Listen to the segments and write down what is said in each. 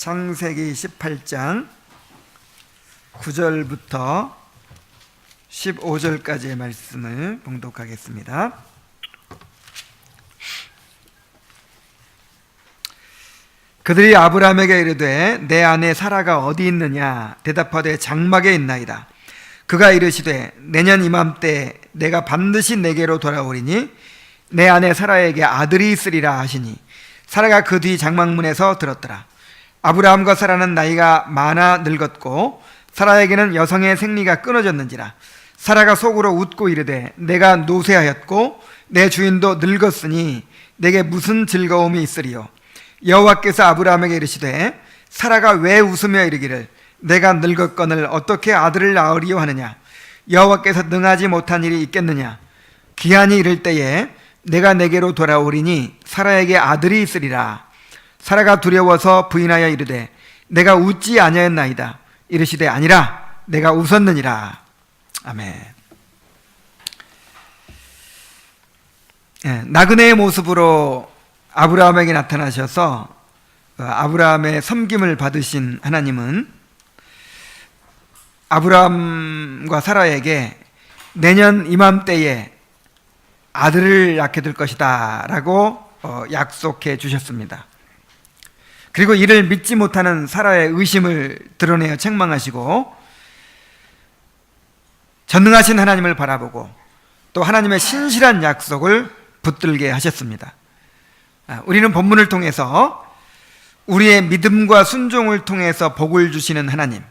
창세기 18장 9절부터 15절까지의 말씀을 봉독하겠습니다. 그들이 아브라함에게 이르되 내 아내 사라가 어디 있느냐 대답하되 장막에 있나이다. 그가 이르시되 내년 이맘때 내가 반드시 내게로 돌아오리니 내 아내 사라에게 아들이 있으리라 하시니 사라가 그 뒤 장막문에서 들었더라. 아브라함과 사라는 나이가 많아 늙었고 사라에게는 여성의 생리가 끊어졌는지라. 사라가 속으로 웃고 이르되 내가 노쇠하였고 내 주인도 늙었으니 내게 무슨 즐거움이 있으리요. 여호와께서 아브라함에게 이르시되 사라가 왜 웃으며 이르기를 내가 늙었거늘 어떻게 아들을 낳으리요 하느냐. 여호와께서 능하지 못한 일이 있겠느냐. 기한이 이를 때에 내가 내게로 돌아오리니 사라에게 아들이 있으리라. 사라가 두려워서 부인하여 이르되 내가 웃지 아니하였나이다. 이르시되 아니라 내가 웃었느니라. 아멘. 나그네의 모습으로 아브라함에게 나타나셔서 아브라함의 섬김을 받으신 하나님은 아브라함과 사라에게 내년 이맘때에 아들을 낳게 될 것이다 라고 약속해 주셨습니다. 그리고 이를 믿지 못하는 사라의 의심을 드러내어 책망하시고 전능하신 하나님을 바라보고 또 하나님의 신실한 약속을 붙들게 하셨습니다. 우리는 본문을 통해서 우리의 믿음과 순종을 통해서 복을 주시는 하나님,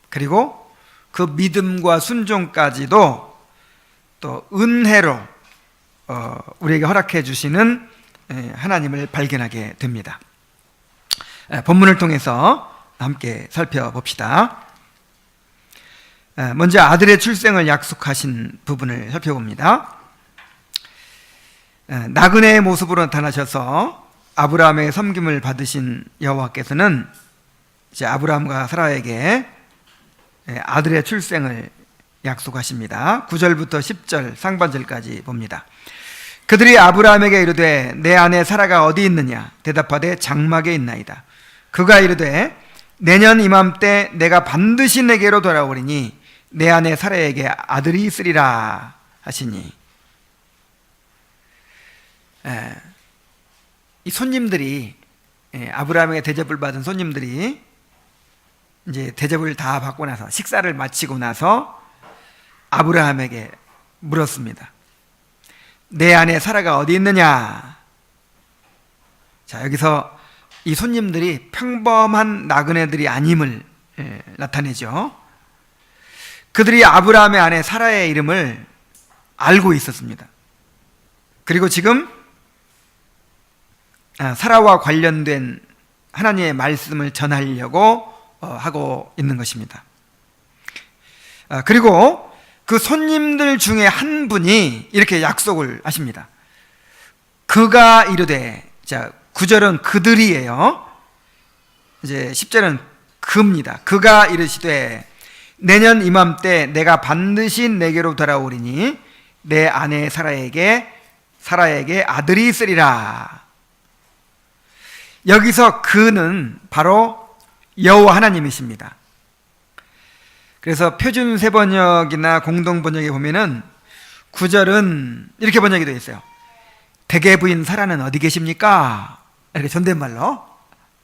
그리고 그 믿음과 순종까지도 또 은혜로 우리에게 허락해 주시는 하나님을 발견하게 됩니다. 본문을 통해서 함께 살펴봅시다. 먼저 아들의 출생을 약속하신 부분을 살펴봅니다. 나그네의 모습으로 나타나셔서 아브라함의 섬김을 받으신 여호와께서는 이제 아브라함과 사라에게 아들의 출생을 약속하십니다. 9절부터 10절 상반절까지 봅니다. 그들이 아브라함에게 이르되 내 아내 사라가 어디 있느냐 대답하되 장막에 있나이다. 그가 이르되 내년 이맘때 내가 반드시 내게로 돌아오리니 내 아내 사라에게 아들이 있으리라 하시니. 이 손님들이 아브라함에게 대접을 받은 손님들이 이제 대접을 다 받고 나서 식사를 마치고 나서 아브라함에게 물었습니다. 내 아내 사라가 어디 있느냐? 자, 여기서 이 손님들이 평범한 나그네들이 아님을 나타내죠. 그들이 아브라함의 아내 사라의 이름을 알고 있었습니다. 그리고 지금 사라와 관련된 하나님의 말씀을 전하려고 하고 있는 것입니다. 그리고 그 손님들 중에 한 분이 이렇게 약속을 하십니다. 그가 이르되, 자, 9절은 그들이에요. 이제 10절은 그입니다. 그가 이르시되 내년 이맘때 내가 반드시 내게로 돌아오리니 내 아내 사라에게 아들이 있으리라. 여기서 그는 바로 여호와 하나님이십니다. 그래서 표준 세번역이나 공동 번역에 보면은 9절은 이렇게 번역이 되어 있어요. 대개 부인 사라는 어디 계십니까? 이렇게 존댓말로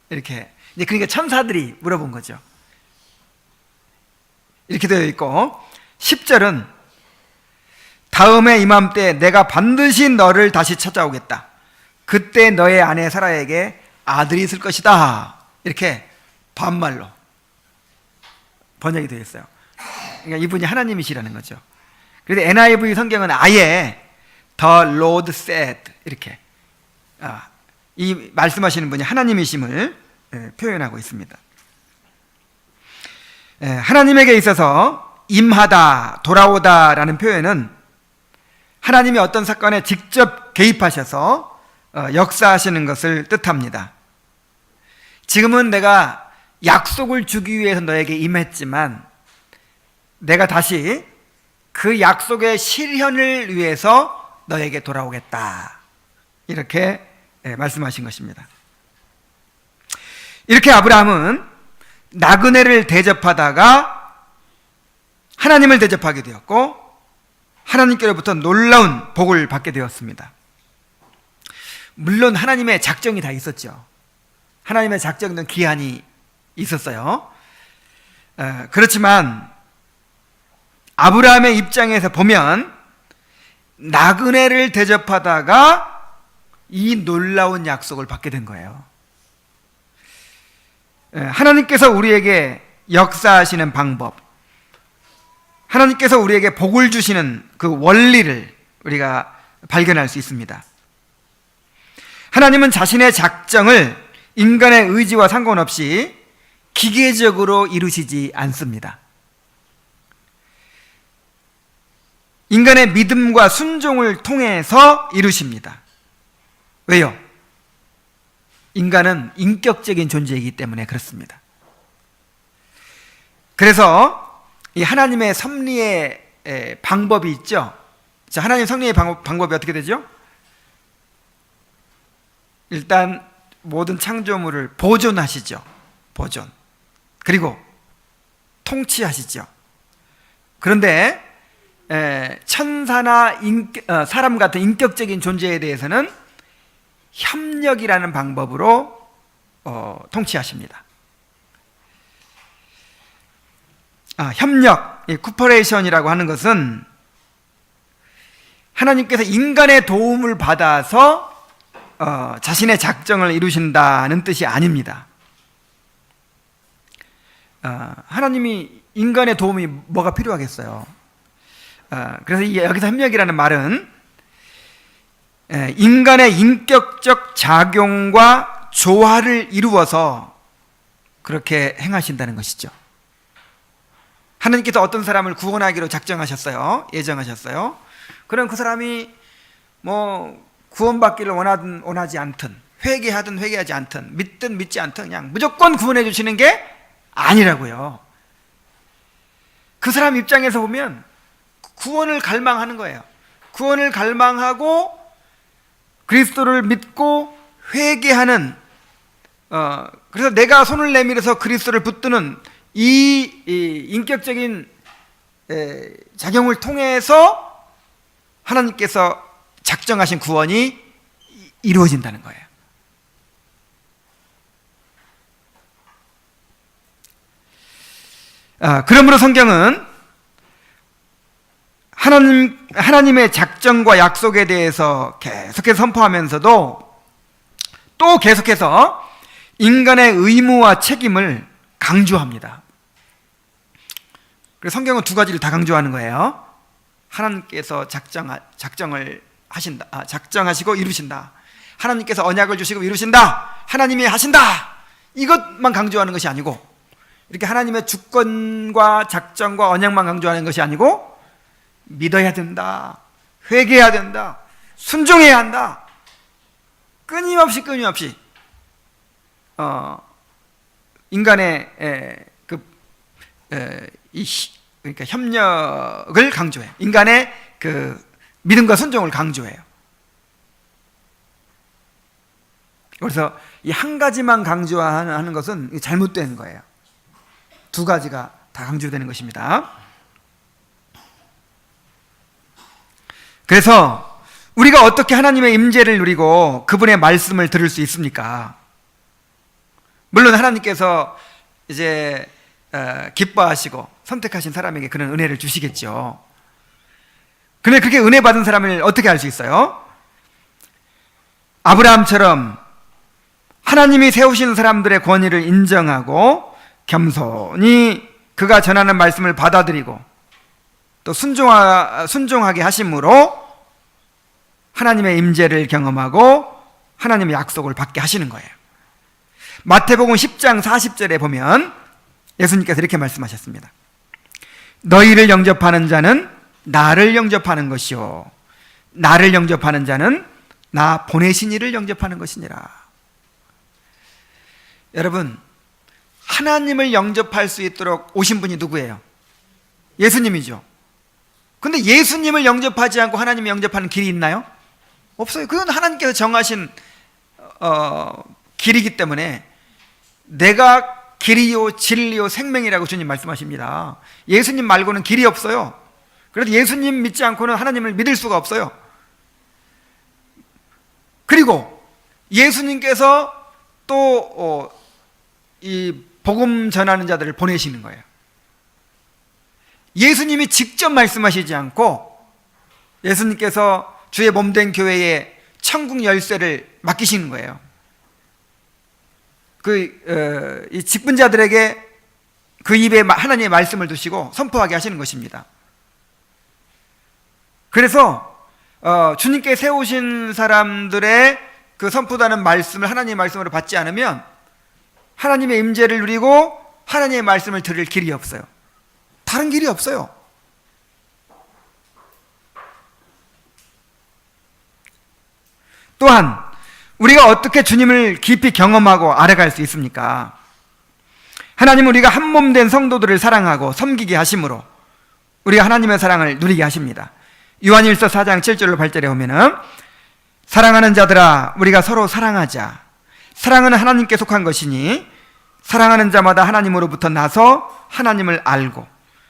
이렇게, 이제 그러니까 천사들이 물어본 거죠. 이렇게 되어 있고, 10절은 다음에 이맘때 내가 반드시 너를 다시 찾아오겠다. 그때 너의 아내 사라에게 아들이 있을 것이다. 이렇게 반말로 번역이 되어 있어요. 그러니까 이분이 하나님이시라는 거죠. 그런데 NIV 성경은 아예 The Lord said 이렇게 이 말씀하시는 분이 하나님이심을 표현하고 있습니다. 하나님에게 있어서 임하다, 돌아오다라는 표현은 하나님이 어떤 사건에 직접 개입하셔서 역사하시는 것을 뜻합니다. 지금은 내가 약속을 주기 위해서 너에게 임했지만 내가 다시 그 약속의 실현을 위해서 너에게 돌아오겠다. 이렇게 말씀하신 것입니다. 이렇게 아브라함은 나그네를 대접하다가 하나님을 대접하게 되었고 하나님께로부터 놀라운 복을 받게 되었습니다. 물론 하나님의 작정이 다 있었죠. 하나님의 작정된 기한이 있었어요. 그렇지만 아브라함의 입장에서 보면 나그네를 대접하다가 이 놀라운 약속을 받게 된 거예요. 하나님께서 우리에게 역사하시는 방법, 하나님께서 우리에게 복을 주시는 그 원리를 우리가 발견할 수 있습니다. 하나님은 자신의 작정을 인간의 의지와 상관없이 기계적으로 이루시지 않습니다. 인간의 믿음과 순종을 통해서 이루십니다. 왜요? 인간은 인격적인 존재이기 때문에 그렇습니다. 그래서 이 하나님의 섭리의 방법이 있죠. 자, 하나님 섭리의 방법이 어떻게 되죠? 일단 모든 창조물을 보존하시죠. 보존. 그리고 통치하시죠. 그런데 천사나 사람 같은 인격적인 존재에 대해서는 협력이라는 방법으로 통치하십니다. 협력, 쿠퍼레이션이라고 하는 것은 하나님께서 인간의 도움을 받아서 자신의 작정을 이루신다는 뜻이 아닙니다. 하나님이 인간의 도움이 뭐가 필요하겠어요? 그래서 여기서 협력이라는 말은 인간의 인격적 작용과 조화를 이루어서 그렇게 행하신다는 것이죠. 하나님께서 어떤 사람을 구원하기로 작정하셨어요. 예정하셨어요. 그럼 그 사람이 구원받기를 원하든 원하지 않든, 회개하든 회개하지 않든, 믿든 믿지 않든 그냥 무조건 구원해 주시는 게 아니라고요. 그 사람 입장에서 보면 구원을 갈망하는 거예요. 구원을 갈망하고 그리스도를 믿고 회개하는, 그래서 내가 손을 내밀어서 그리스도를 붙드는 이 인격적인 작용을 통해서 하나님께서 작정하신 구원이 이루어진다는 거예요. 그러므로 성경은 하나님의 작정과 약속에 대해서 계속해서 선포하면서도 또 계속해서 인간의 의무와 책임을 강조합니다. 그래서 성경은 두 가지를 다 강조하는 거예요. 하나님께서 작정을 하신다, 작정하시고 이루신다. 하나님께서 언약을 주시고 이루신다. 하나님이 하신다. 이것만 강조하는 것이 아니고, 이렇게 하나님의 주권과 작정과 언약만 강조하는 것이 아니고, 믿어야 된다, 회개해야 된다, 순종해야 한다, 끊임없이 인간의 그러니까 협력을 강조해요. 인간의 그 믿음과 순종을 강조해요. 그래서 이 한 가지만 강조하는 것은 잘못된 거예요. 두 가지가 다 강조되는 것입니다. 그래서 우리가 어떻게 하나님의 임재를 누리고 그분의 말씀을 들을 수 있습니까? 물론 하나님께서 이제 기뻐하시고 선택하신 사람에게 그런 은혜를 주시겠죠. 그런데 그렇게 은혜 받은 사람을 어떻게 알 수 있어요? 아브라함처럼 하나님이 세우신 사람들의 권위를 인정하고 겸손히 그가 전하는 말씀을 받아들이고 또 순종하게 하심으로 하나님의 임재를 경험하고 하나님의 약속을 받게 하시는 거예요. 마태복음 10장 40절에 보면 예수님께서 이렇게 말씀하셨습니다. 너희를 영접하는 자는 나를 영접하는 것이요, 나를 영접하는 자는 나 보내신 이를 영접하는 것이니라. 여러분, 하나님을 영접할 수 있도록 오신 분이 누구예요? 예수님이죠. 근데 예수님을 영접하지 않고 하나님을 영접하는 길이 있나요? 없어요. 그건 하나님께서 정하신 길이기 때문에 내가 길이요 진리요 생명이라고 주님 말씀하십니다. 예수님 말고는 길이 없어요. 그래서 예수님 믿지 않고는 하나님을 믿을 수가 없어요. 그리고 예수님께서 또 이 복음 전하는 자들을 보내시는 거예요. 예수님이 직접 말씀하시지 않고 예수님께서 주의 몸된 교회에 천국 열쇠를 맡기시는 거예요. 이 직분자들에게 그 입에 하나님의 말씀을 두시고 선포하게 하시는 것입니다. 그래서 주님께 세우신 사람들의 그 선포하는 말씀을 하나님의 말씀으로 받지 않으면 하나님의 임재를 누리고 하나님의 말씀을 들을 길이 없어요. 다른 길이 없어요. 또한 우리가 어떻게 주님을 깊이 경험하고 알아갈 수 있습니까? 하나님은 우리가 한 몸 된 성도들을 사랑하고 섬기게 하심으로 우리가 하나님의 사랑을 누리게 하십니다. 요한일서 4장 7절로 8절에 보면은 사랑하는 자들아 우리가 서로 사랑하자. 사랑은 하나님께 속한 것이니 사랑하는 자마다 하나님으로부터 나서 하나님을 알고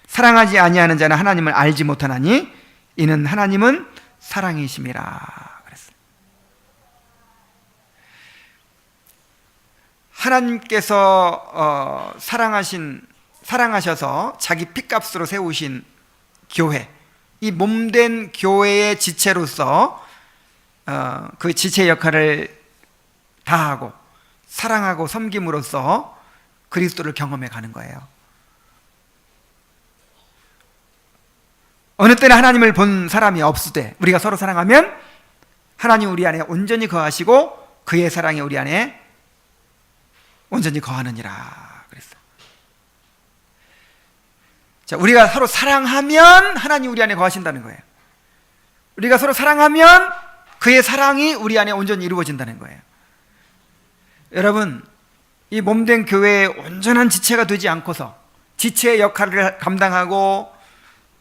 사랑하지 아니하는 자는 하나님을 알지 못하나니 이는 하나님은 사랑이심이라 그랬어요. 하나님께서 사랑하셔서 자기 피값으로 세우신 교회, 이 몸된 교회의 지체로서 그 지체 역할을 다하고 사랑하고 섬김으로써 그리스도를 경험해 가는 거예요. 어느 때는 하나님을 본 사람이 없으되 우리가 서로 사랑하면 하나님 우리 안에 온전히 거하시고 그의 사랑이 우리 안에 온전히 거하느니라 그랬어요. 자, 우리가 서로 사랑하면 하나님 우리 안에 거하신다는 거예요. 우리가 서로 사랑하면 그의 사랑이 우리 안에 온전히 이루어진다는 거예요. 여러분, 이 몸된 교회의 온전한 지체가 되지 않고서 지체의 역할을 감당하고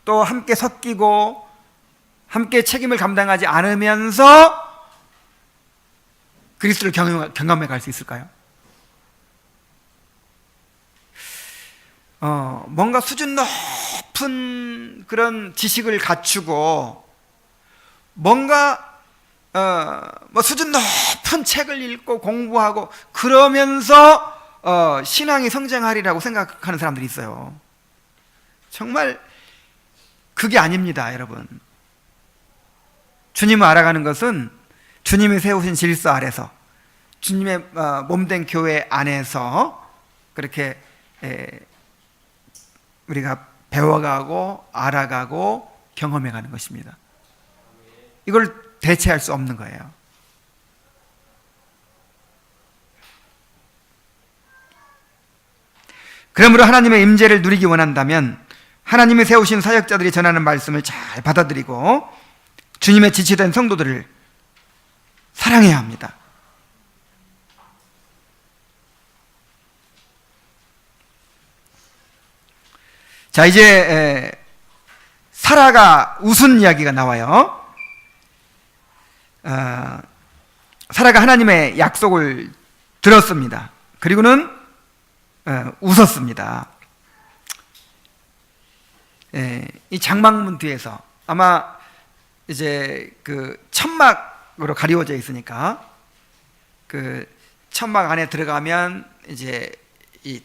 또 함께 섞이고 함께 책임을 감당하지 않으면서 그리스도를 경험해 갈 수 있을까요? 뭔가 수준 높은 그런 지식을 갖추고 뭔가 수준 높은 책을 읽고 공부하고 그러면서 신앙이 성장하리라고 생각하는 사람들이 있어요. 정말 그게 아닙니다, 여러분. 주님을 알아가는 것은 주님이 세우신 질서 아래서 주님의 몸된 교회 안에서 그렇게 우리가 배워가고 알아가고 경험해가는 것입니다. 이걸 대체할 수 없는 거예요. 그러므로 하나님의 임재를 누리기 원한다면 하나님이 세우신 사역자들이 전하는 말씀을 잘 받아들이고 주님의 지체된 성도들을 사랑해야 합니다. 자, 이제 사라가 웃은 이야기가 나와요. 사라가 하나님의 약속을 들었습니다. 그리고는 웃었습니다. 이 장막문 뒤에서 아마 이제 그 천막으로 가리워져 있으니까 그 천막 안에 들어가면 이제 이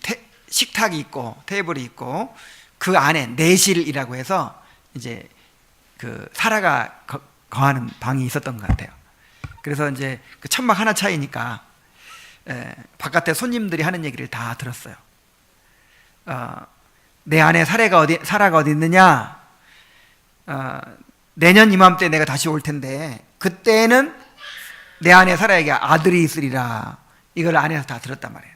식탁이 있고 테이블이 있고 그 안에 내실이라고 해서 이제 그 사라가 거하는 방이 있었던 것 같아요. 그래서 이제 그 천막 하나 차이니까 바깥에 손님들이 하는 얘기를 다 들었어요. 내 안에 사라가 어디 있느냐? 내년 이맘때 내가 다시 올 텐데 그때는 내 안에 사라에게 아들이 있으리라. 이걸 안에서 다 들었단 말이에요.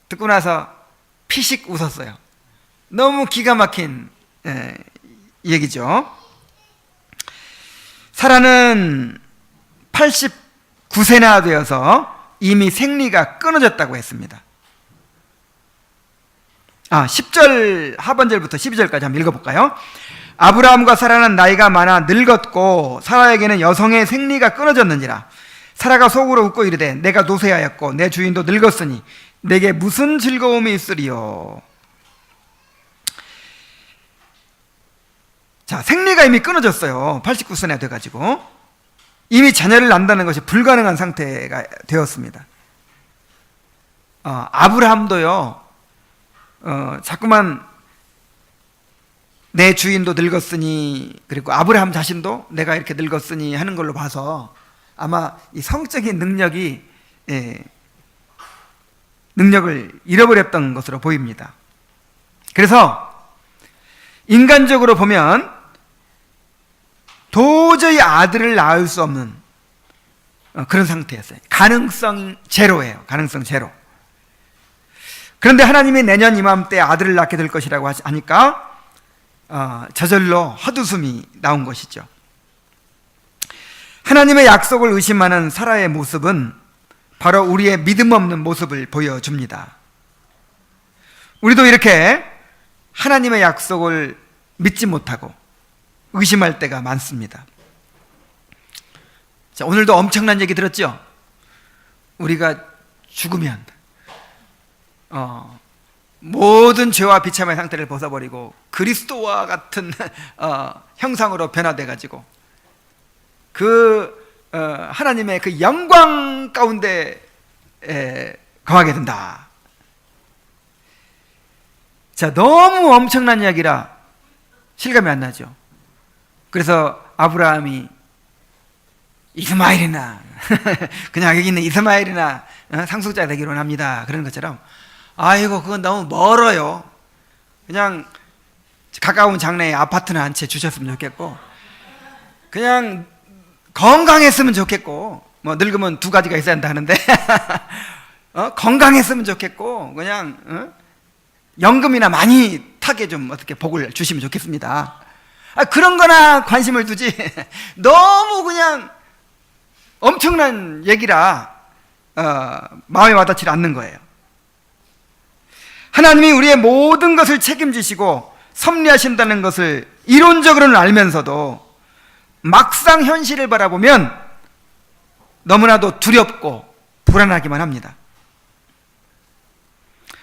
듣고 나서 피식 웃었어요. 너무 기가 막힌 얘기죠. 사라는 89세나 되어서 이미 생리가 끊어졌다고 했습니다. 10절 하반절부터 12절까지 한번 읽어볼까요? 아브라함과 사라는 나이가 많아 늙었고 사라에게는 여성의 생리가 끊어졌는지라. 사라가 속으로 웃고 이르되 내가 노쇠하였고 내 주인도 늙었으니 내게 무슨 즐거움이 있으리요. 자, 생리가 이미 끊어졌어요. 89세나 돼가지고 이미 자녀를 낳는다는 것이 불가능한 상태가 되었습니다. 아브라함도요, 자꾸만 내 주인도 늙었으니, 그리고 아브라함 자신도 내가 이렇게 늙었으니 하는 걸로 봐서 아마 이 성적인 능력을 잃어버렸던 것으로 보입니다. 그래서 인간적으로 보면 도저히 아들을 낳을 수 없는 그런 상태였어요. 가능성 제로예요. 가능성 제로. 그런데 하나님이 내년 이맘때 아들을 낳게 될 것이라고 하니까 저절로 헛웃음이 나온 것이죠. 하나님의 약속을 의심하는 사라의 모습은 바로 우리의 믿음 없는 모습을 보여줍니다. 우리도 이렇게 하나님의 약속을 믿지 못하고 의심할 때가 많습니다. 자, 오늘도 엄청난 얘기 들었죠? 우리가 죽으면 모든 죄와 비참의 상태를 벗어버리고 그리스도와 같은 형상으로 변화돼 가지고 하나님의 그 영광 가운데 거하게 된다. 자, 너무 엄청난 이야기라 실감이 안 나죠. 그래서 아브라함이 이스마엘이나 그냥 여기 있는 이스마엘이나 상속자 되기로 합니다. 그런 것처럼 아이고 그건 너무 멀어요. 그냥 가까운 장래에 아파트나 한 채 주셨으면 좋겠고, 그냥 건강했으면 좋겠고, 뭐 늙으면 두 가지가 있어야 한다 하는데 건강했으면 좋겠고, 그냥 연금이나 많이 타게 좀 어떻게 복을 주시면 좋겠습니다. 그런 거나 관심을 두지 너무 그냥 엄청난 얘기라 마음에 와닿지 않는 거예요. 하나님이 우리의 모든 것을 책임지시고 섭리하신다는 것을 이론적으로는 알면서도 막상 현실을 바라보면 너무나도 두렵고 불안하기만 합니다.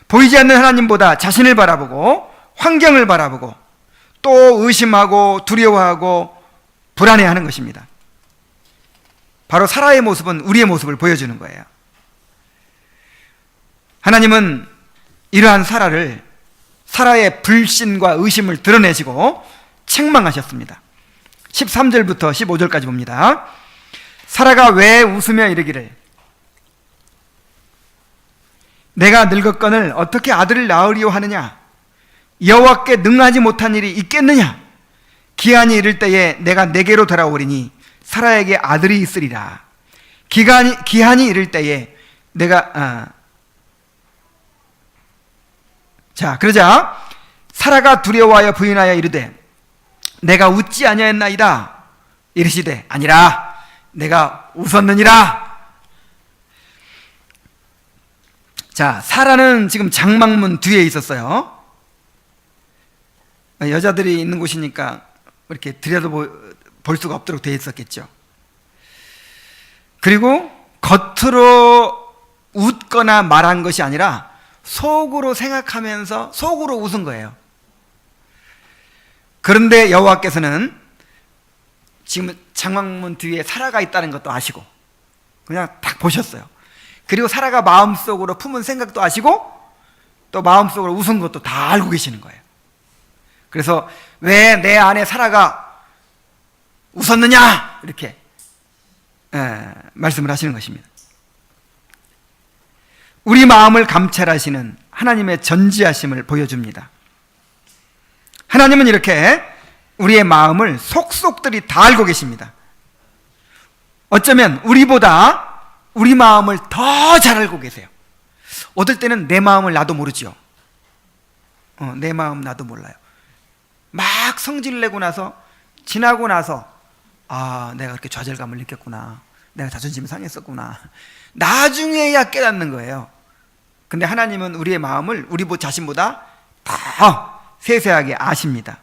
보이지 않는 하나님보다 자신을 바라보고 환경을 바라보고 또 의심하고 두려워하고 불안해하는 것입니다. 바로 사라의 모습은 우리의 모습을 보여주는 거예요. 하나님은 이러한 사라의 불신과 의심을 드러내시고 책망하셨습니다. 13절부터 15절까지 봅니다. 사라가 왜 웃으며 이르기를 내가 늙었거늘 어떻게 아들을 낳으리오 하느냐? 여호와께 능하지 못한 일이 있겠느냐? 기한이 이를 때에 내가 내게로 돌아오리니 사라에게 아들이 있으리라. 기한이 이를 때에 내가 자, 그러자 사라가 두려워하여 부인하여 이르되 내가 웃지 아니하였나이다. 이르시되 아니라 내가 웃었느니라. 자, 사라는 지금 장막문 뒤에 있었어요. 여자들이 있는 곳이니까 이렇게 들여다볼 수가 없도록 되어 있었겠죠. 그리고 겉으로 웃거나 말한 것이 아니라 속으로 생각하면서 속으로 웃은 거예요. 그런데 여호와께서는 지금 장막문 뒤에 사라가 있다는 것도 아시고 그냥 딱 보셨어요. 그리고 사라가 마음속으로 품은 생각도 아시고 또 마음속으로 웃은 것도 다 알고 계시는 거예요. 그래서 왜 내 아내 사라가 웃었느냐 이렇게 말씀을 하시는 것입니다. 우리 마음을 감찰하시는 하나님의 전지하심을 보여줍니다. 하나님은 이렇게 우리의 마음을 속속들이 다 알고 계십니다. 어쩌면 우리보다 우리 마음을 더 잘 알고 계세요. 어떨 때는 내 마음을 나도 모르죠. 내 마음 나도 몰라요. 막 성질 내고 나서 지나고 나서 내가 그렇게 좌절감을 느꼈구나, 내가 자존심이 상했었구나, 나중에야 깨닫는 거예요. 근데 하나님은 우리의 마음을 우리 자신보다 더 세세하게 아십니다.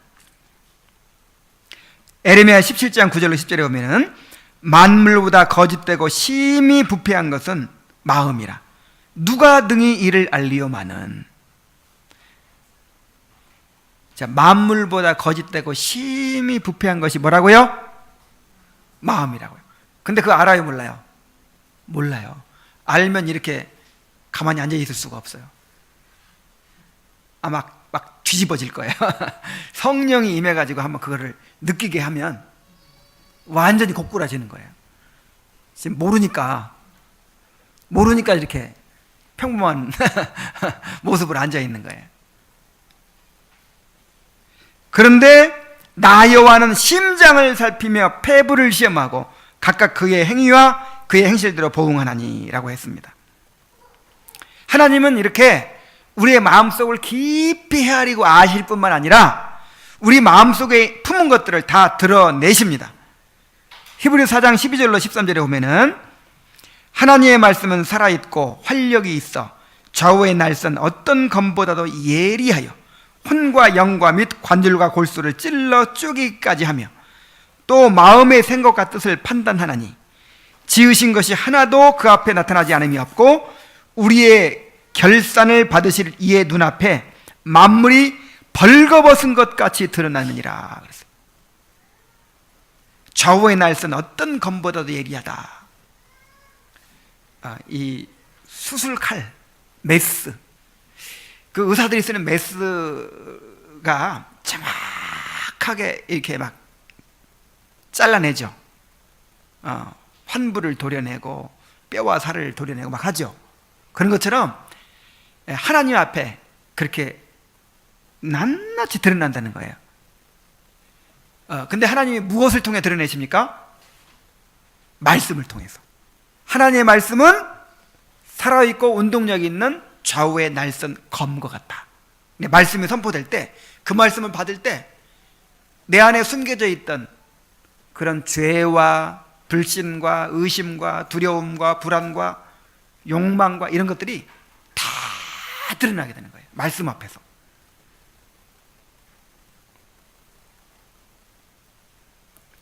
에레미야 17장 9절로 10절에 보면은 만물보다 거짓되고 심히 부패한 것은 마음이라. 누가 등이 이를 알리오마는. 자, 만물보다 거짓되고 심히 부패한 것이 뭐라고요? 마음이라고요. 근데 그거 알아요, 몰라요? 몰라요. 알면 이렇게 가만히 앉아 있을 수가 없어요. 막 뒤집어질 거예요. 성령이 임해가지고 한번 그거를 느끼게 하면 완전히 고꾸라지는 거예요. 지금 모르니까 이렇게 평범한 모습으로 앉아 있는 거예요. 그런데 나 여호와는 심장을 살피며 폐부를 시험하고 각각 그의 행위와 그의 행실대로 보응하나니라고 했습니다. 하나님은 이렇게 우리의 마음속을 깊이 헤아리고 아실 뿐만 아니라 우리 마음속에 품은 것들을 다 드러내십니다. 히브리서 4장 12절로 13절에 보면은 하나님의 말씀은 살아있고 활력이 있어 좌우의 날선 어떤 검보다도 예리하여 혼과 영과 및 관절과 골수를 찔러 쪼개기까지 하며 또 마음의 생각과 뜻을 판단하나니 지으신 것이 하나도 그 앞에 나타나지 않음이 없고 우리의 결산을 받으실 이의 눈앞에 만물이 벌거벗은 것 같이 드러나느니라 그랬어요. 좌우의 날선 어떤 검보다도 예리하다. 이 수술칼, 메스, 그 의사들이 쓰는 메스가 정확하게 이렇게 막 잘라내죠. 환부를 도려내고 뼈와 살을 도려내고 막 하죠. 그런 것처럼 하나님 앞에 그렇게 낱낱이 드러난다는 거예요. 근데 하나님이 무엇을 통해 드러내십니까? 말씀을 통해서. 하나님의 말씀은 살아있고 운동력이 있는 좌우의 날선 검과 같다. 말씀이 선포될 때, 그 말씀을 받을 때 내 안에 숨겨져 있던 그런 죄와 불신과 의심과 두려움과 불안과 욕망과 이런 것들이 다 드러나게 되는 거예요. 말씀 앞에서.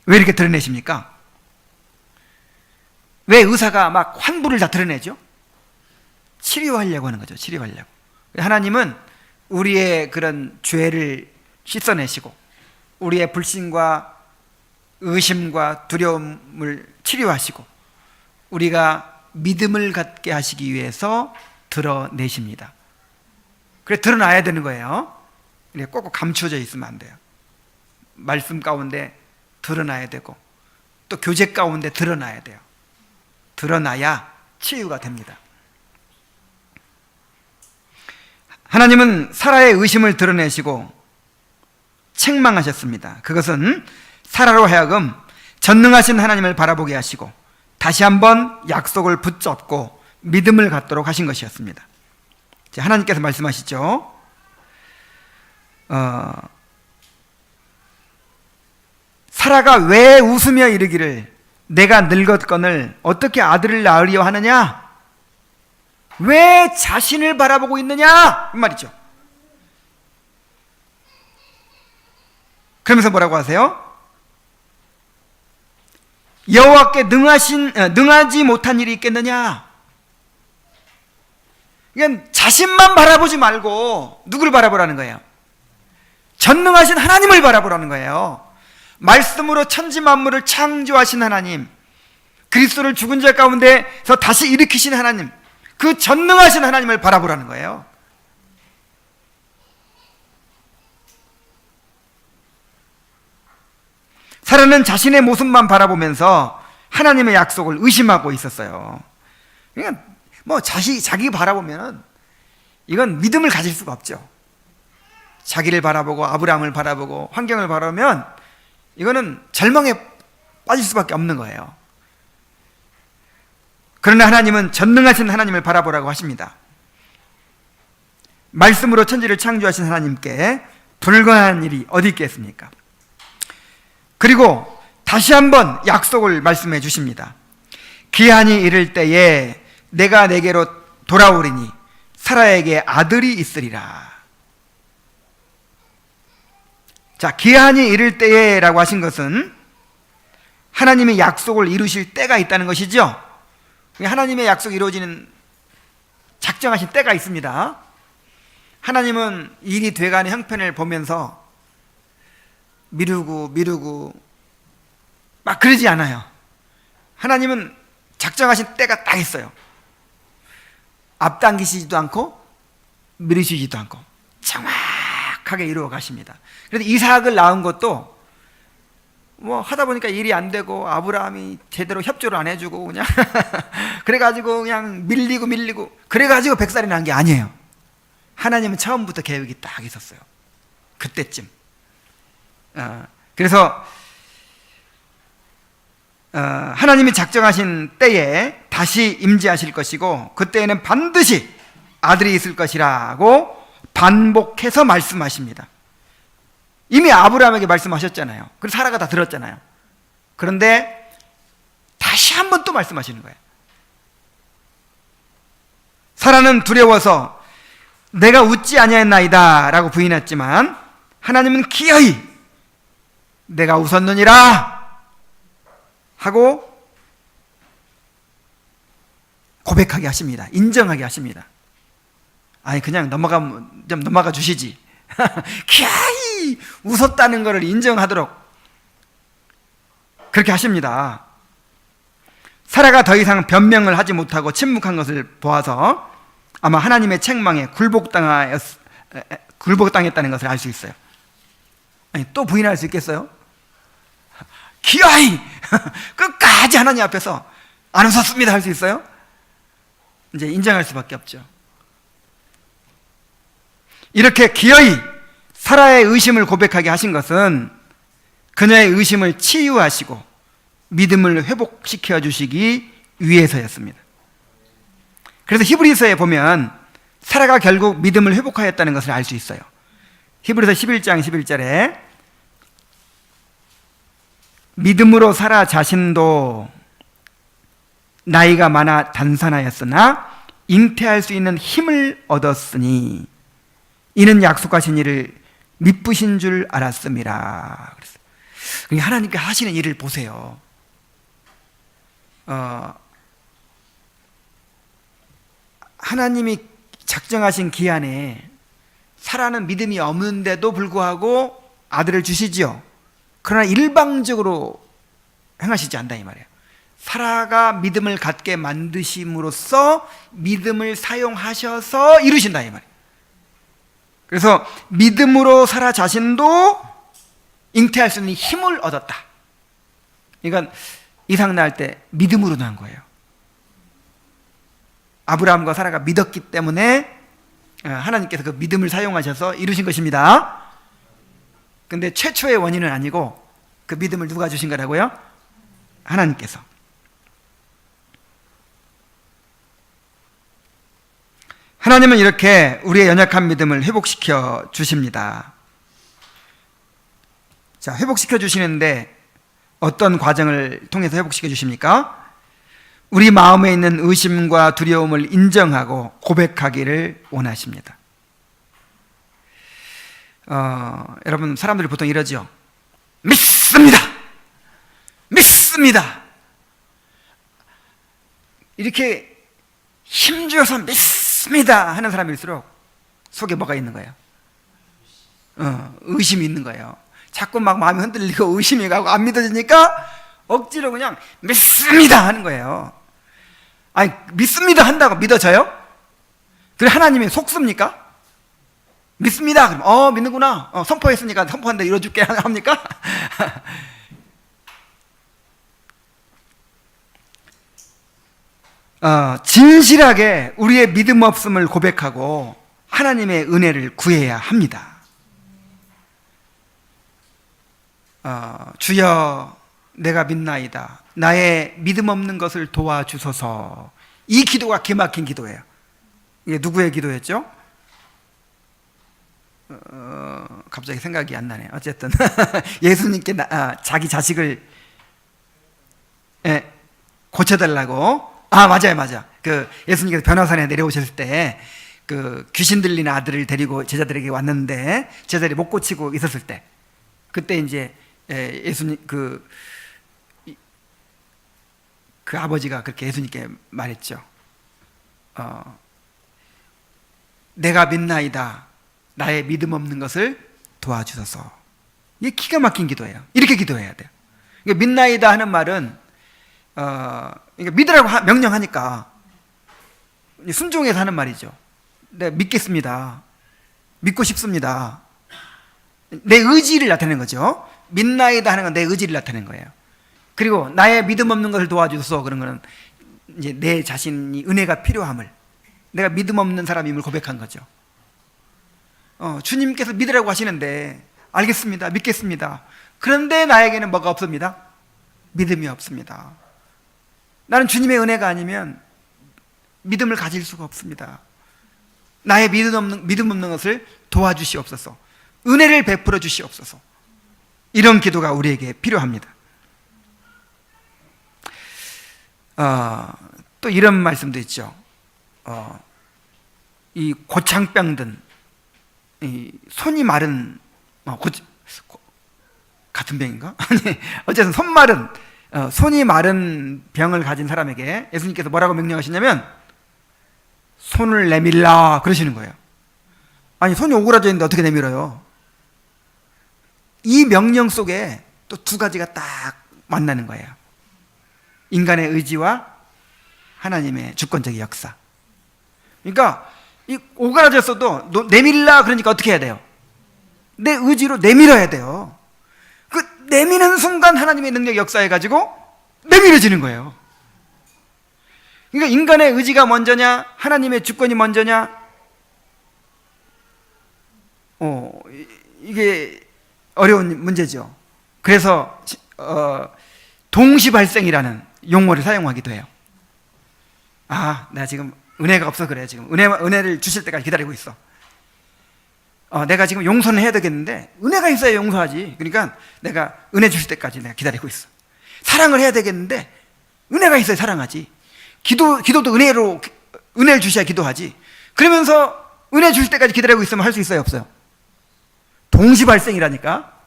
왜 이렇게 드러내십니까? 왜 의사가 막 환부를 다 드러내죠? 치료하려고 하는 거죠. 치료하려고. 하나님은 우리의 그런 죄를 씻어내시고 우리의 불신과 의심과 두려움을 치료하시고 우리가 믿음을 갖게 하시기 위해서 드러내십니다. 그래 드러나야 되는 거예요. 꼭 감춰져 있으면 안 돼요. 말씀 가운데 드러나야 되고 또 교제 가운데 드러나야 돼요. 드러나야 치유가 됩니다. 하나님은 사라의 의심을 드러내시고 책망하셨습니다. 그것은 사라로 하여금 전능하신 하나님을 바라보게 하시고 다시 한번 약속을 붙잡고 믿음을 갖도록 하신 것이었습니다. 하나님께서 말씀하시죠. 사라가 왜 웃으며 이르기를 내가 늙었거늘 어떻게 아들을 낳으려 하느냐? 왜 자신을 바라보고 있느냐? 이 말이죠. 그러면서 뭐라고 하세요? 여호와께 능하지 못한 일이 있겠느냐? 그냥 자신만 바라보지 말고 누구를 바라보라는 거예요? 전능하신 하나님을 바라보라는 거예요. 말씀으로 천지 만물을 창조하신 하나님, 그리스도를 죽은 자 가운데서 다시 일으키신 하나님, 그 전능하신 하나님을 바라보라는 거예요. 사라는 자신의 모습만 바라보면서 하나님의 약속을 의심하고 있었어요. 그러니까 자기 바라보면은 이건 믿음을 가질 수가 없죠. 자기를 바라보고 아브라함을 바라보고 환경을 바라보면 이거는 절망에 빠질 수밖에 없는 거예요. 그러나 하나님은 전능하신 하나님을 바라보라고 하십니다. 말씀으로 천지를 창조하신 하나님께 불가능한 일이 어디 있겠습니까? 그리고 다시 한번 약속을 말씀해 주십니다. 기한이 이를 때에 내가 내게로 돌아오리니 사라에게 아들이 있으리라. 자, 기한이 이를 때에 라고 하신 것은 하나님의 약속을 이루실 때가 있다는 것이죠. 하나님의 약속이 이루어지는 작정하신 때가 있습니다. 하나님은 일이 돼가는 형편을 보면서 미루고 막 그러지 않아요. 하나님은 작정하신 때가 딱 있어요. 앞당기시지도 않고 미루시지도 않고 정확하게 이루어 가십니다. 그래서 이삭을 낳은 것도 뭐 하다 보니까 일이 안 되고 아브라함이 제대로 협조를 안 해주고 그냥 그래가지고 그냥 밀리고 그래가지고 100살이 난 게 아니에요. 하나님은 처음부터 계획이 딱 있었어요. 그때쯤. 그래서 하나님이 작정하신 때에 다시 임재하실 것이고 그때에는 반드시 아들이 있을 것이라고 반복해서 말씀하십니다. 이미 아브라함에게 말씀하셨잖아요. 그래서 사라가 다 들었잖아요. 그런데 다시 한 번 또 말씀하시는 거예요. 사라는 두려워서 내가 웃지 아니하였나이다 라고 부인했지만 하나님은 기어이 내가 웃었느니라 하고 고백하게 하십니다. 인정하게 하십니다. 아니 그냥 넘어가 주시지. 기어이 웃었다는 것을 인정하도록 그렇게 하십니다. 사라가 더 이상 변명을 하지 못하고 침묵한 것을 보아서 아마 하나님의 책망에 굴복당했다는 것을 알 수 있어요. 아니, 또 부인할 수 있겠어요? 기어이 끝까지 하나님 앞에서 안 웃었습니다 할 수 있어요? 이제 인정할 수밖에 없죠. 이렇게 기어이 사라의 의심을 고백하게 하신 것은 그녀의 의심을 치유하시고 믿음을 회복시켜 주시기 위해서였습니다. 그래서 히브리서에 보면 사라가 결국 믿음을 회복하였다는 것을 알 수 있어요. 히브리서 11장 11절에 믿음으로 사라 자신도 나이가 많아 단산하였으나 잉태할 수 있는 힘을 얻었으니 이는 약속하신 일을 미쁘신 줄 알았음이라. 그러니까 하나님께 하시는 일을 보세요. 하나님이 작정하신 기한에 사라는 믿음이 없는데도 불구하고 아들을 주시지요. 그러나 일방적으로 행하시지 않다 이 말이에요. 사라가 믿음을 갖게 만드심으로써 믿음을 사용하셔서 이루신다 이 말이에요. 그래서 믿음으로 사라 자신도 잉태할 수 있는 힘을 얻었다. 그러니까 이삭 낳을 때 믿음으로 낳은 거예요. 아브라함과 사라가 믿었기 때문에 하나님께서 그 믿음을 사용하셔서 이루신 것입니다. 근데 최초의 원인은 아니고 그 믿음을 누가 주신 거라고요? 하나님께서. 하나님은 이렇게 우리의 연약한 믿음을 회복시켜 주십니다. 자, 회복시켜 주시는데 어떤 과정을 통해서 회복시켜 주십니까? 우리 마음에 있는 의심과 두려움을 인정하고 고백하기를 원하십니다. 여러분, 사람들이 보통 이러죠. 믿습니다. 믿습니다. 이렇게 힘주어서 믿습니다 하는 사람일수록 속에 뭐가 있는 거예요? 의심이 있는 거예요. 자꾸 막 마음이 흔들리고 의심이 가고 안 믿어지니까 억지로 그냥 믿습니다 하는 거예요. 아니, 믿습니다 한다고 믿어져요? 그래 하나님이 속습니까? 믿습니다. 그럼 믿는구나. 선포했으니까 선포한다 이뤄줄게 합니까? 진실하게 우리의 믿음 없음을 고백하고 하나님의 은혜를 구해야 합니다. 주여 내가 믿나이다. 나의 믿음 없는 것을 도와주소서. 이 기도가 기막힌 기도예요. 이게 누구의 기도였죠? 갑자기 생각이 안 나네. 어쨌든 예수님께 자기 자식을 고쳐달라고. 맞아요. 그 예수님께서 변화산에 내려오셨을 때 그 귀신 들린 아들을 데리고 제자들에게 왔는데 제자들이 못 고치고 있었을 때, 그때 이제 예수님 그 아버지가 그렇게 예수님께 말했죠. 내가 믿나이다. 나의 믿음 없는 것을 도와주소서. 이게 기가 막힌 기도예요. 이렇게 기도해야 돼요. 그러니까 믿나이다 하는 말은 그러니까 믿으라고 명령하니까 순종해서 하는 말이죠. 내가 믿겠습니다. 믿고 싶습니다. 내 의지를 나타내는 거죠. 믿나이다 하는 건 내 의지를 나타내는 거예요. 그리고 나의 믿음 없는 것을 도와주소서, 그런 거는 이제 내 자신이 은혜가 필요함을, 내가 믿음 없는 사람임을 고백한 거죠. 주님께서 믿으라고 하시는데 알겠습니다. 믿겠습니다. 그런데 나에게는 뭐가 없습니다? 믿음이 없습니다. 나는 주님의 은혜가 아니면 믿음을 가질 수가 없습니다. 나의 믿음 없는 것을 도와주시옵소서. 은혜를 베풀어 주시옵소서. 이런 기도가 우리에게 필요합니다. 또 이런 말씀도 있죠. 이 고창병든 이 손이 마른 같은 병인가? 아니, 어쨌든 손이 마른 병을 가진 사람에게 예수님께서 뭐라고 명령하시냐면 손을 내밀라 그러시는 거예요. 아니, 손이 오그라져 있는데 어떻게 내밀어요? 이 명령 속에 또 두 가지가 딱 만나는 거예요. 인간의 의지와 하나님의 주권적인 역사. 그러니까 이 오그라졌어도 내밀라 그러니까 어떻게 해야 돼요? 내 의지로 내밀어야 돼요. 그 내미는 순간 하나님의 능력 역사해가지고 내밀어지는 거예요. 그러니까 인간의 의지가 먼저냐 하나님의 주권이 먼저냐, 이게 어려운 문제죠. 그래서 동시발생이라는 용어를 사용하기도 해요. 내가 지금 은혜가 없어 그래. 지금 은혜를 주실 때까지 기다리고 있어. 내가 지금 용서는 해야 되겠는데 은혜가 있어야 용서하지. 그러니까 내가 은혜 주실 때까지 내가 기다리고 있어. 사랑을 해야 되겠는데 은혜가 있어야 사랑하지. 기도도 은혜를 주셔야 기도하지. 그러면서 은혜 주실 때까지 기다리고 있으면 할 수 있어요, 없어요? 동시발생이라니까.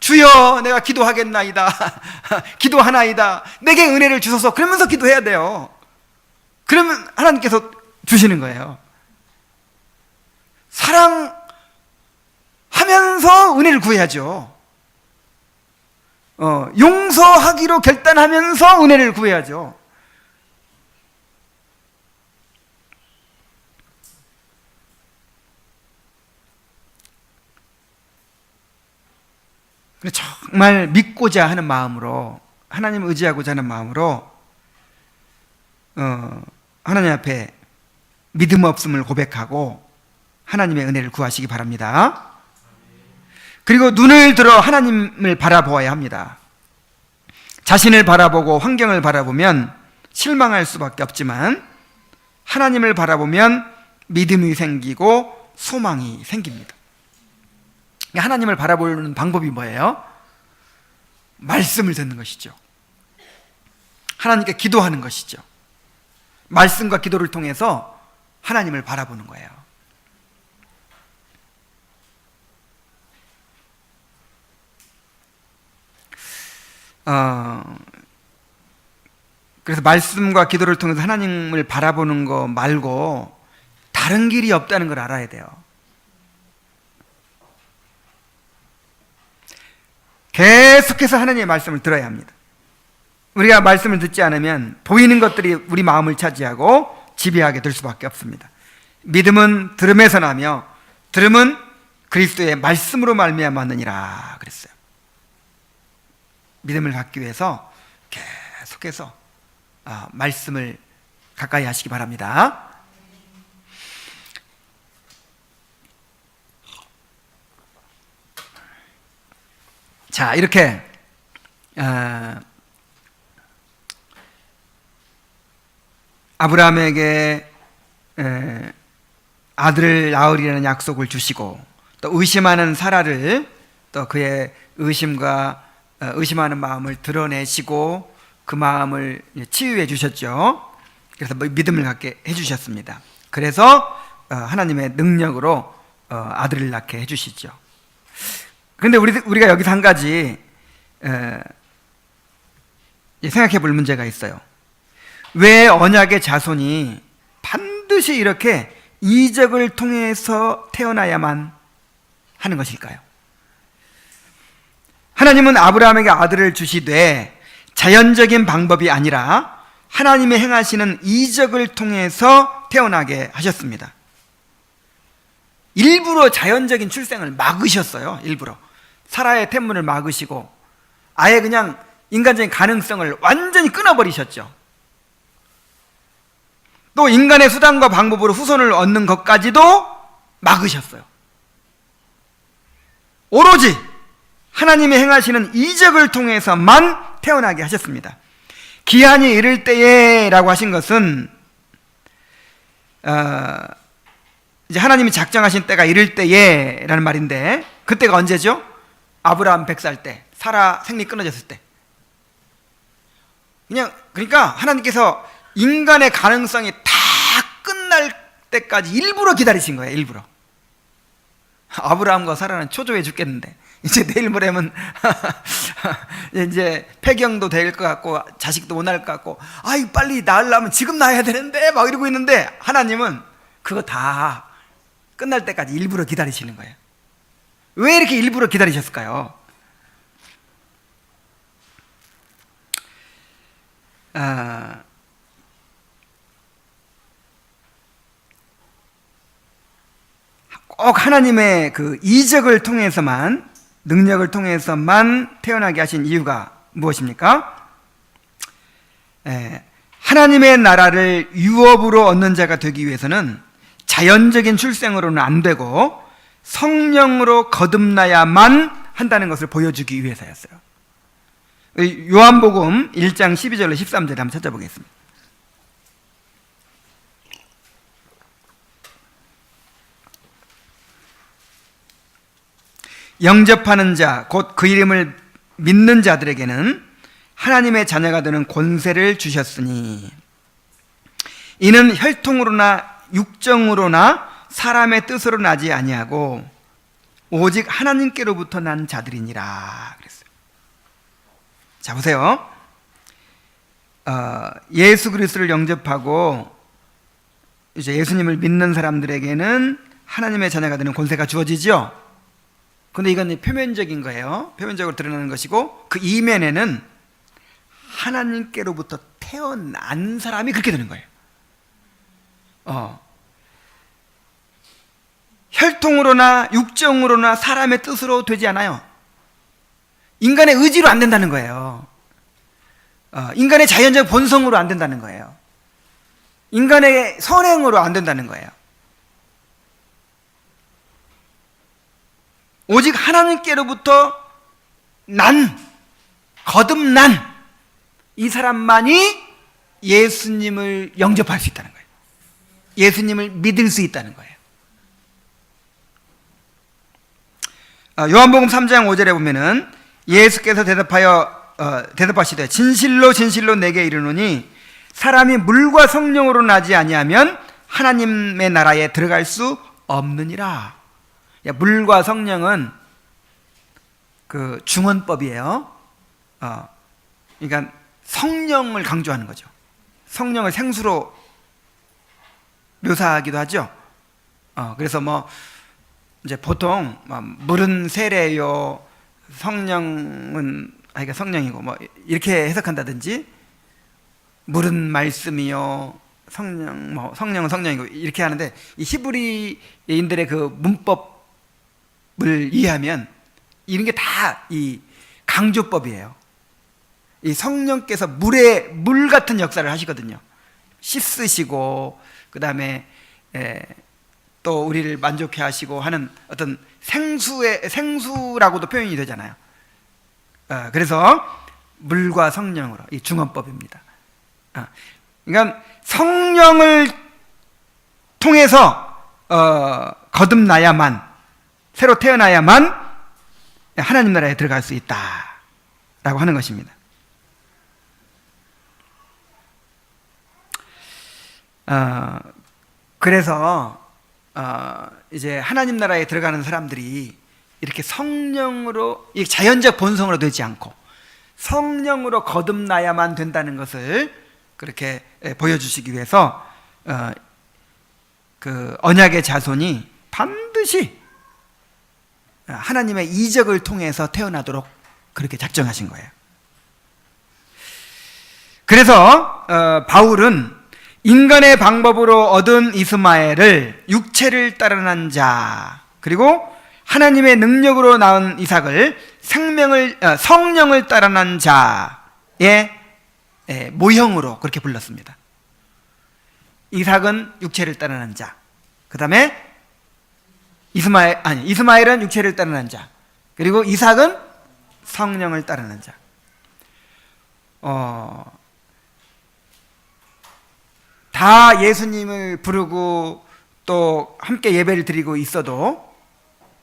주여 내가 기도하겠나이다. 기도하나이다. 내게 은혜를 주소서. 그러면서 기도해야 돼요. 그러면 하나님께서 주시는 거예요. 사랑하면서 은혜를 구해야죠. 용서하기로 결단하면서 은혜를 구해야죠. 정말 믿고자 하는 마음으로, 하나님을 의지하고자 하는 마음으로 하나님 앞에 믿음 없음을 고백하고 하나님의 은혜를 구하시기 바랍니다. 그리고 눈을 들어 하나님을 바라보아야 합니다. 자신을 바라보고 환경을 바라보면 실망할 수밖에 없지만 하나님을 바라보면 믿음이 생기고 소망이 생깁니다. 하나님을 바라보는 방법이 뭐예요? 말씀을 듣는 것이죠. 하나님께 기도하는 것이죠. 말씀과 기도를 통해서 하나님을 바라보는 거예요. 그래서 말씀과 기도를 통해서 하나님을 바라보는 거 말고 다른 길이 없다는 걸 알아야 돼요. 계속해서 하나님의 말씀을 들어야 합니다. 우리가 말씀을 듣지 않으면 보이는 것들이 우리 마음을 차지하고 지배하게 될 수밖에 없습니다. 믿음은 들음에서 나며 들음은 그리스도의 말씀으로 말미암았느니라 그랬어요. 믿음을 갖기 위해서 계속해서 말씀을 가까이 하시기 바랍니다. 자, 이렇게 아브라함에게 아들을 낳으리라는 약속을 주시고 또 의심하는 사라를 또 그의 의심하는 마음을 드러내시고 그 마음을 치유해 주셨죠. 그래서 믿음을 갖게 해주셨습니다. 그래서 하나님의 능력으로 아들을 낳게 해주시죠. 그런데 우리가 여기서 한 가지 생각해 볼 문제가 있어요. 왜 언약의 자손이 반드시 이렇게 이적을 통해서 태어나야만 하는 것일까요? 하나님은 아브라함에게 아들을 주시되 자연적인 방법이 아니라 하나님의 행하시는 이적을 통해서 태어나게 하셨습니다. 일부러 자연적인 출생을 막으셨어요. 일부러 사라의 태문을 막으시고 아예 그냥 인간적인 가능성을 완전히 끊어버리셨죠. 또 인간의 수단과 방법으로 후손을 얻는 것까지도 막으셨어요. 오로지 하나님이 행하시는 이적을 통해서만 태어나게 하셨습니다. 기한이 이를 때에 라고 하신 것은 이제 하나님이 작정하신 때가 이를 때에 라는 말인데, 그때가 언제죠? 아브라함 100살 때, 사라 생리 끊어졌을 때. 그러니까 하나님께서 인간의 가능성이 다 끝날 때까지 일부러 기다리신 거예요. 일부러. 아브라함과 사라는 초조해 죽겠는데 이제 내일 모레면 이제 폐경도 될 것 같고 자식도 못 낳을 것 같고, 아이 빨리 낳으려면 지금 낳아야 되는데 막 이러고 있는데, 하나님은 그거 다 끝날 때까지 일부러 기다리시는 거예요. 왜 이렇게 일부러 기다리셨을까요? 꼭 하나님의 그 이적을 통해서만, 능력을 통해서만 태어나게 하신 이유가 무엇입니까? 하나님의 나라를 유업으로 얻는 자가 되기 위해서는 자연적인 출생으로는 안 되고 성령으로 거듭나야만 한다는 것을 보여주기 위해서였어요. 요한복음 1장 12절로 13절에 한번 찾아보겠습니다. 영접하는 자, 곧 그 이름을 믿는 자들에게는 하나님의 자녀가 되는 권세를 주셨으니 이는 혈통으로나 육정으로나 사람의 뜻으로 나지 아니하고 오직 하나님께로부터 난 자들이니라 그랬어요. 자, 보세요. 예수 그리스도를 영접하고 이제 예수님을 믿는 사람들에게는 하나님의 자녀가 되는 권세가 주어지죠. 근데 이건 표면적인 거예요. 표면적으로 드러나는 것이고, 그 이면에는 하나님께로부터 태어난 사람이 그렇게 되는 거예요. 혈통으로나 육정으로나 사람의 뜻으로 되지 않아요. 인간의 의지로 안 된다는 거예요. 인간의 자연적 본성으로 안 된다는 거예요. 인간의 선행으로 안 된다는 거예요. 오직 하나님께로부터 거듭난 이 사람만이 예수님을 영접할 수 있다는 거예요. 예수님을 믿을 수 있다는 거예요. 요한복음 3장 5절에 보면은 예수께서 대답하시되 진실로 진실로 내게 이르노니 사람이 물과 성령으로 나지 아니하면 하나님의 나라에 들어갈 수 없느니라. 물과 성령은 그 중언법이에요. 그러니까 성령을 강조하는 거죠. 성령을 생수로 묘사하기도 하죠. 그래서 이제 보통 물은 세례요, 성령은 성령이고 이렇게 해석한다든지, 물은 말씀이요, 성령은 성령이고 이렇게 하는데, 이 히브리인들의 그 문법을 이해하면 이런 게 다 이 강조법이에요. 이 성령께서 물 같은 역사를 하시거든요. 씻으시고 그 다음에 또 우리를 만족해 하시고 하는 어떤 생수라고도 표현이 되잖아요. 그래서 물과 성령으로, 이 중언법입니다. 그러니까 성령을 통해서 거듭나야만, 새로 태어나야만 하나님 나라에 들어갈 수 있다라고 하는 것입니다. 그래서 이제 하나님 나라에 들어가는 사람들이 이렇게 성령으로, 이 자연적 본성으로 되지 않고 성령으로 거듭나야만 된다는 것을 그렇게 보여주시기 위해서 그 언약의 자손이 반드시 하나님의 이적을 통해서 태어나도록 그렇게 작정하신 거예요. 그래서 바울은 인간의 방법으로 얻은 이스마엘을 육체를 따르는 자, 그리고 하나님의 능력으로 낳은 이삭을 성령을 따르는 자의 모형으로 그렇게 불렀습니다. 이삭은 육체를 따르는 자, 그 다음에 이스마엘은 육체를 따르는 자, 그리고 이삭은 성령을 따르는 자. 다 예수님을 부르고 또 함께 예배를 드리고 있어도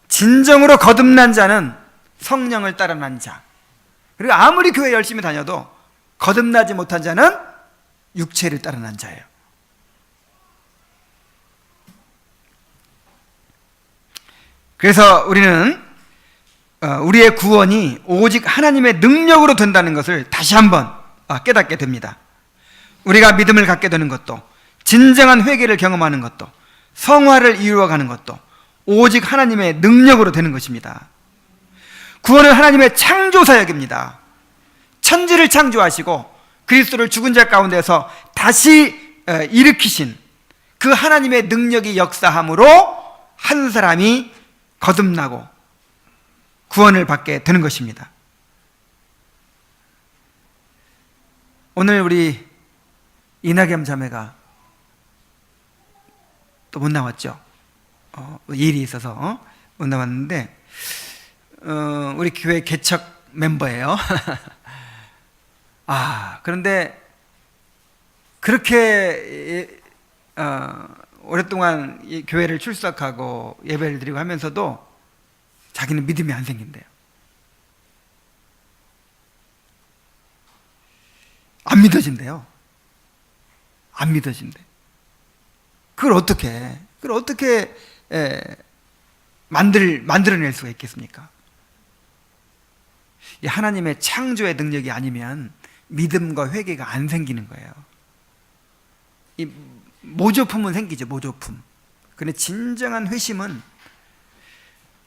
진정으로 거듭난 자는 성령을 따르는 자, 그리고 아무리 교회 열심히 다녀도 거듭나지 못한 자는 육체를 따르는 자예요. 그래서 우리는 우리의 구원이 오직 하나님의 능력으로 된다는 것을 다시 한번 깨닫게 됩니다. 우리가 믿음을 갖게 되는 것도, 진정한 회개를 경험하는 것도, 성화를 이루어가는 것도 오직 하나님의 능력으로 되는 것입니다. 구원은 하나님의 창조 사역입니다. 천지를 창조하시고 그리스도를 죽은 자 가운데서 다시 일으키신 그 하나님의 능력이 역사함으로 한 사람이 거듭나고 구원을 받게 되는 것입니다. 오늘 우리 이낙겸 자매가 또 못 나왔죠. 일이 있어서 못 나왔는데 우리 교회 개척 멤버예요. 그런데 그렇게 오랫동안 이 교회를 출석하고 예배를 드리고 하면서도 자기는 믿음이 안 생긴대요. 안 믿어진대요. 안 믿어진대. 그걸 어떻게 만들어낼 수가 있겠습니까? 이 하나님의 창조의 능력이 아니면 믿음과 회개가 안 생기는 거예요. 이 모조품은 생기죠, 모조품. 그런데 진정한 회심은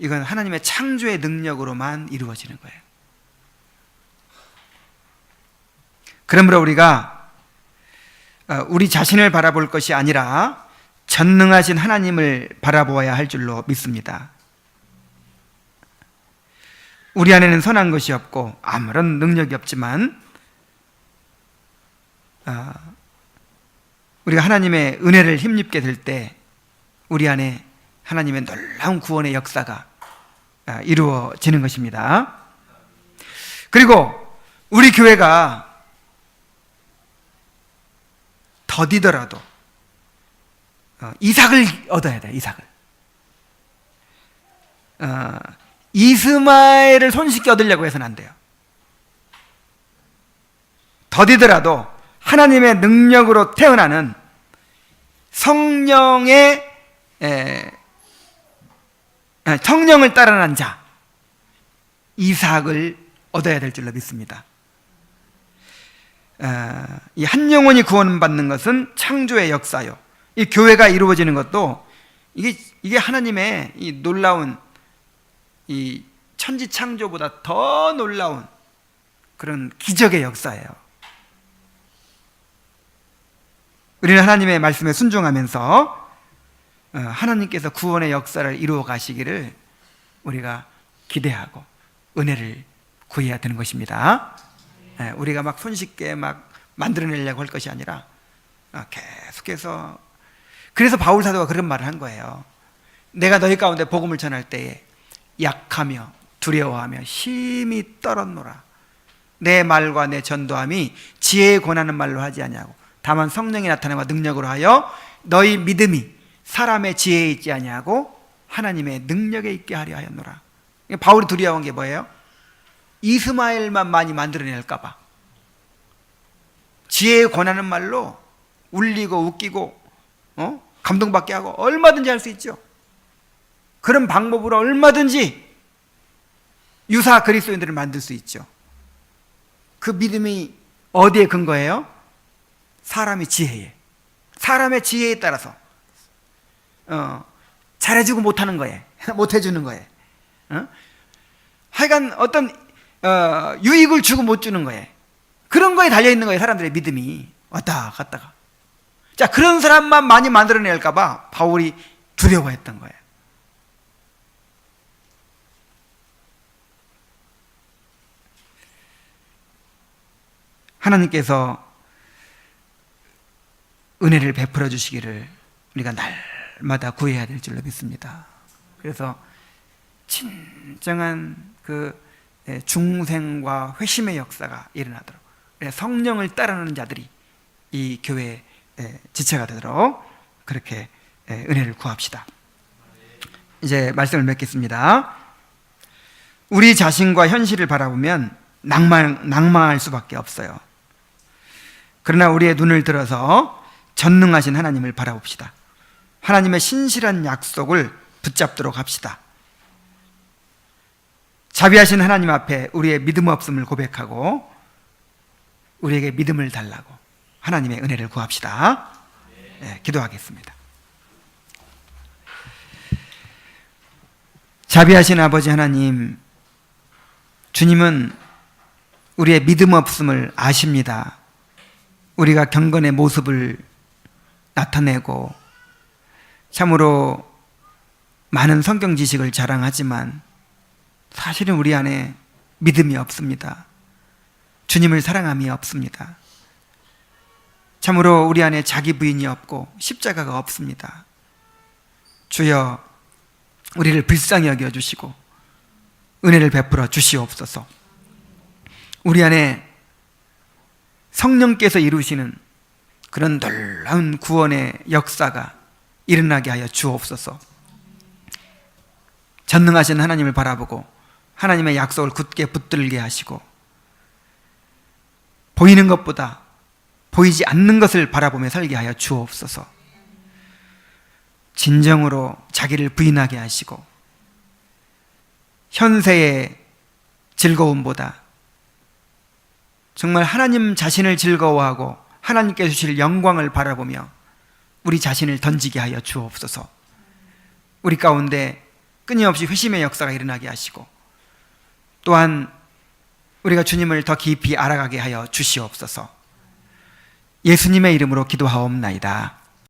이건 하나님의 창조의 능력으로만 이루어지는 거예요. 그러므로 우리가 우리 자신을 바라볼 것이 아니라 전능하신 하나님을 바라보아야 할 줄로 믿습니다. 우리 안에는 선한 것이 없고 아무런 능력이 없지만 우리가 하나님의 은혜를 힘입게 될 때 우리 안에 하나님의 놀라운 구원의 역사가 이루어지는 것입니다. 그리고 우리 교회가 더디더라도 이삭을 얻어야 돼요. 이스마엘을 손쉽게 얻으려고 해서는 안 돼요. 더디더라도 하나님의 능력으로 태어나는 성령을 따르는 자 이삭을 얻어야 될 줄로 믿습니다. 이 한 영혼이 구원받는 것은 창조의 역사요. 이 교회가 이루어지는 것도 이게 하나님의 이 놀라운 이 천지 창조보다 더 놀라운 그런 기적의 역사예요. 우리는 하나님의 말씀에 순종하면서 하나님께서 구원의 역사를 이루어 가시기를 우리가 기대하고 은혜를 구해야 되는 것입니다. 우리가 막 손쉽게 막 만들어내려고 할 것이 아니라 계속해서, 그래서 바울 사도가 그런 말을 한 거예요. 내가 너희 가운데 복음을 전할 때에 약하며 두려워하며 심히 떨었노라. 내 말과 내 전도함이 지혜에 권하는 말로 하지 아니하고 다만 성령이 나타남과 능력으로 하여 너희 믿음이 사람의 지혜에 있지 아니하고 하나님의 능력에 있게 하려 하였노라. 바울이 두려워한 게 뭐예요? 이스마엘만 많이 만들어낼까 봐. 지혜에 권하는 말로 울리고 웃기고 감동받게 하고 얼마든지 할 수 있죠. 그런 방법으로 얼마든지 유사 그리스도인들을 만들 수 있죠. 그 믿음이 어디에 근거해요? 사람의 지혜에, 사람의 지혜에 따라서 잘해주고 못하는 거에, 못해주는 거에, 하여간 어떤 유익을 주고 못 주는 거에, 그런 거에 달려있는 거예요. 사람들의 믿음이 왔다 갔다가. 자, 그런 사람만 많이 만들어낼까 봐 바울이 두려워했던 거예요. 하나님께서 은혜를 베풀어 주시기를 우리가 날마다 구해야 될 줄로 믿습니다. 그래서 진정한 그 중생과 회심의 역사가 일어나도록, 성령을 따르는 자들이 이 교회의 지체가 되도록 그렇게 은혜를 구합시다. 이제 말씀을 맺겠습니다. 우리 자신과 현실을 바라보면 낭망할 수밖에 없어요. 그러나 우리의 눈을 들어서 전능하신 하나님을 바라봅시다. 하나님의 신실한 약속을 붙잡도록 합시다. 자비하신 하나님 앞에 우리의 믿음 없음을 고백하고 우리에게 믿음을 달라고 하나님의 은혜를 구합시다. 네, 기도하겠습니다. 자비하신 아버지 하나님, 주님은 우리의 믿음 없음을 아십니다. 우리가 경건의 모습을 나타내고 참으로 많은 성경 지식을 자랑하지만 사실은 우리 안에 믿음이 없습니다. 주님을 사랑함이 없습니다. 참으로 우리 안에 자기 부인이 없고 십자가가 없습니다. 주여, 우리를 불쌍히 여겨주시고 은혜를 베풀어 주시옵소서. 우리 안에 성령께서 이루시는 그런 놀라운 구원의 역사가 일어나게 하여 주옵소서. 전능하신 하나님을 바라보고 하나님의 약속을 굳게 붙들게 하시고 보이는 것보다 보이지 않는 것을 바라보며 살게 하여 주옵소서. 진정으로 자기를 부인하게 하시고 현세의 즐거움보다 정말 하나님 자신을 즐거워하고 하나님께 주실 영광을 바라보며 우리 자신을 던지게 하여 주옵소서. 우리 가운데 끊임없이 회심의 역사가 일어나게 하시고 또한 우리가 주님을 더 깊이 알아가게 하여 주시옵소서. 예수님의 이름으로 기도하옵나이다.